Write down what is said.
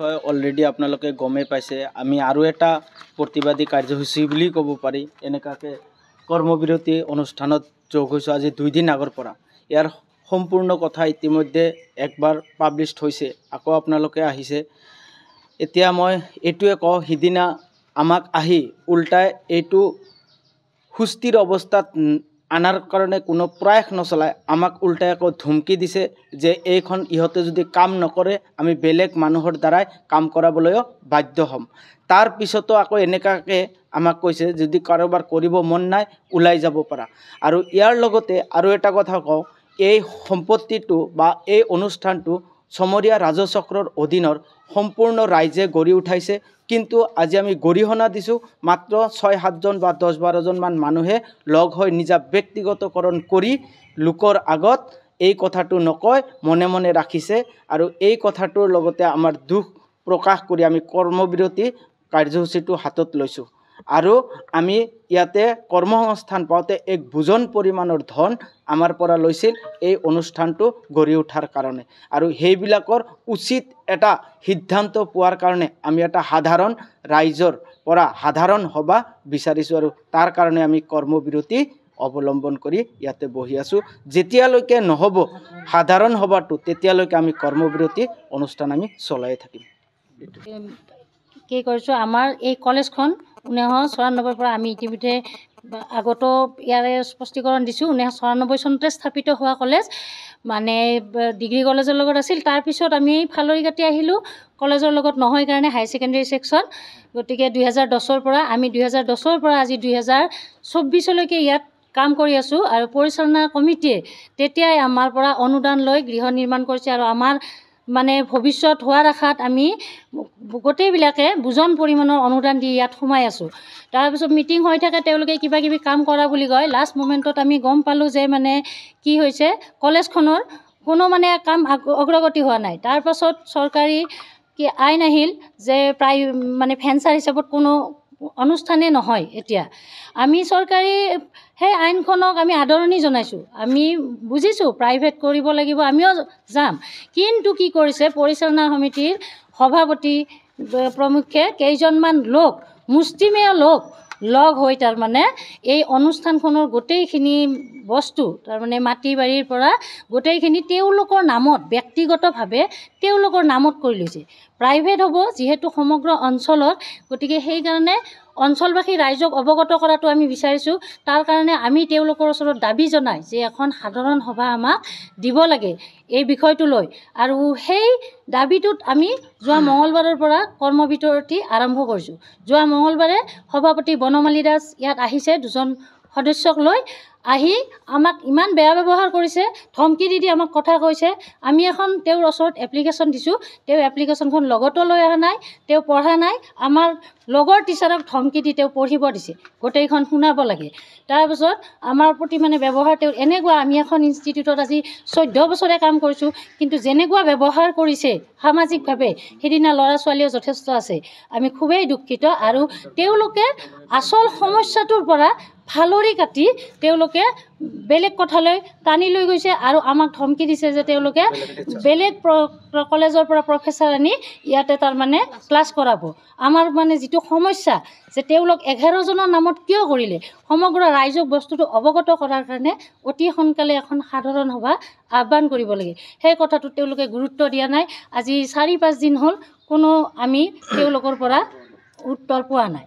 হয় অলৰেডি আপোনালোকে গমে পাইছে আমি আৰু এটা প্ৰতিবাদী কাৰ্যসূচী বুলি ক'ব পাৰি এনেকাকৈ কৰ্মবিৰতি অনুষ্ঠানত যোগ হৈছোঁ আজি 2 দিন আগৰ পৰা ইয়াৰ সম্পূৰ্ণ কথা ইতিমধ্যে একবাৰ পাব্লিছড হৈছে আকৌ আপোনালোকে আহিছে এতিয়া মই এইটোৱে কওঁ সিদিনা আমাক আহি উল্টাই এইটো সুস্থিৰ অৱস্থাত আনাৰ কাৰণে কোনো প্ৰয়াস নচলায় আমাক উল্টাই আকৌ ধমকি দিছে যে এইখন ইহঁতে যদি কাম নকৰে আমি বেলেগ মানুহৰ দ্বাৰাই কাম কৰাবলৈও বাধ্য হ'ম তাৰ পিছতো আকৌ এনেকাকৈ আমাক কৈছে যদি কাৰোবাৰ কৰিব মন নাই ওলাই যাব পাৰা আৰু ইয়াৰ লগতে আৰু এটা কথা কওঁ এই সম্পত্তিটো বা এই অনুষ্ঠানটো চমৰীয়া ৰাজচক্ৰৰ অধীনৰ সম্পূৰ্ণ ৰাইজে গঢ়ি উঠাইছে কিন্তু আজি আমি গৰিহণা দিছোঁ মাত্ৰ 6-7 জন বা 10-12 জন মান মানুহে লগ হৈ নিজা ব্যক্তিগতকৰণ কৰি লোকৰ আগত এই কথাটো নকয় মনে মনে ৰাখিছে আৰু এই কথাটোৰ লগতে আমাৰ দুখ প্ৰকাশ কৰি আমি কৰ্মবিৰতি কাৰ্যসূচীটো হাতত লৈছোঁ আৰু আমি ইয়াতে কৰ্মসংস্থান পাওঁতে এক বুজন পৰিমাণৰ ধন আমাৰ পৰা লৈছিল এই অনুষ্ঠানটো গঢ়ি উঠাৰ কাৰণে আৰু সেইবিলাকৰ উচিত এটা সিদ্ধান্ত পোৱাৰ কাৰণে আমি এটা সাধাৰণ ৰাইজৰ পৰা সাধাৰণ সভা বিচাৰিছোঁ আৰু তাৰ কাৰণে আমি কৰ্মবিৰতি অৱলম্বন কৰি ইয়াতে বহি আছোঁ যেতিয়ালৈকে নহ'ব সাধাৰণ সভাটো তেতিয়ালৈকে আমি কৰ্মবিৰতি অনুষ্ঠান আমি চলাই থাকিম কি কৰিছোঁ আমাৰ এই কলেজখন 1994 পৰা আমি ইতিমধ্যে আগতো ইয়াৰে স্পষ্টীকৰণ দিছোঁ 1994 চনতে স্থাপিত হোৱা কলেজ মানে ডিগ্ৰী কলেজৰ লগত আছিল তাৰপিছত আমি ফালৰিঘাটী আহিলোঁ কলেজৰ লগত নহয় কাৰণে হাই ছেকেণ্ডেৰী ছেকশ্যন গতিকে 2010 পৰা আমি 2010 পৰা আজি 2024লৈকে ইয়াত কাম কৰি আছোঁ আৰু পৰিচালনা কমিটিয়ে তেতিয়াই আমাৰ পৰা অনুদান লৈ গৃহ নিৰ্মাণ কৰিছে আৰু আমাৰ মানে ভৱিষ্যত হোৱাৰ আশাত আমি গোটেইবিলাকে বুজন পৰিমাণৰ অনুদান দি ইয়াত সোমাই আছোঁ তাৰপিছত মিটিং হৈ থাকে তেওঁলোকে কিবা কিবি কাম কৰা বুলি কয় লাষ্ট মোমেণ্টত আমি গম পালোঁ যে মানে কি হৈছে কলেজখনৰ কোনো মানে কাম অগ্ৰগতি হোৱা নাই তাৰপাছত চৰকাৰী কি আইন আহিল যে প্ৰায় মানে ভেঞ্চাৰ হিচাপত কোনো অনুষ্ঠানেই নহয় এতিয়া আমি চৰকাৰী সেই আইনখনক আমি আদৰণি জনাইছোঁ আমি বুজিছোঁ প্ৰাইভেট কৰিব লাগিব আমিও যাম কিন্তু কি কৰিছে পৰিচালনা সমিতিৰ সভাপতি প্ৰমুখ্যে কেইজনমান লোক মুষ্টিমেয় লোক লগ হৈ তাৰমানে এই অনুষ্ঠানখনৰ গোটেইখিনি বস্তু তাৰমানে মাটি বাৰীৰ পৰা গোটেইখিনি তেওঁলোকৰ নামত ব্যক্তিগতভাৱে তেওঁলোকৰ নামত কৰি লৈছে প্ৰাইভেট হ'ব যিহেতু সমগ্ৰ অঞ্চলত গতিকে সেইকাৰণে অঞ্চলবাসী ৰাইজক অৱগত কৰাটো আমি বিচাৰিছোঁ তাৰ কাৰণে আমি তেওঁলোকৰ ওচৰত দাবী জনাই যে এখন সাধাৰণ সভা আমাক দিব লাগে এই বিষয়টো লৈ আৰু সেই দাবীটোত আমি যোৱা মঙলবাৰৰ পৰা কৰ্মবিৰতি আৰম্ভ কৰিছোঁ যোৱা মঙলবাৰে সভাপতি বনমালী দাস ইয়াত আহিছে 2জন সদস্যক লৈ আহি আমাক ইমান বেয়া ব্যৱহাৰ কৰিছে ধমকি দি আমাক কথা কৈছে আমি এখন তেওঁৰ ওচৰত এপ্লিকেশ্যন দিছোঁ তেওঁ এপ্লিকেশ্যনখন লগতো লৈ অহা নাই তেওঁ পঢ়া নাই আমাৰ লগৰ টিচাৰক ধমকি দি তেওঁ পঢ়িব দিছে গোটেইখন শুনাব লাগে তাৰপিছত আমাৰ প্ৰতি মানে ব্যৱহাৰ তেওঁৰ এনেকুৱা আমি এখন ইনষ্টিটিউটত আজি 14 বছৰে কাম কৰিছোঁ কিন্তু যেনেকুৱা ব্যৱহাৰ কৰিছে সামাজিকভাৱে সেইদিনা ল'ৰা ছোৱালীও যথেষ্ট আছে আমি খুবেই দুখিত আৰু তেওঁলোকে আচল সমস্যাটোৰ পৰা ফালৰি কাটি তেওঁলোকে বেলেগ কথালৈ টানি লৈ গৈছে আৰু আমাক ধমকি দিছে যে তেওঁলোকে বেলেগ কলেজৰ পৰা প্ৰফেচাৰ আনি ইয়াতে তাৰমানে ক্লাছ কৰাব আমাৰ মানে যিটো সমস্যা যে তেওঁলোক 11 জনৰ নামত কিয় কৰিলে সমগ্ৰ ৰাইজক বস্তুটো অৱগত কৰাৰ কাৰণে অতি সোনকালে এখন সাধাৰণ সভা আহ্বান কৰিব লাগে সেই কথাটো তেওঁলোকে গুৰুত্ব দিয়া নাই আজি 4-5 দিন হ'ল কোনো আমি তেওঁলোকৰ পৰা উত্তৰ পোৱা নাই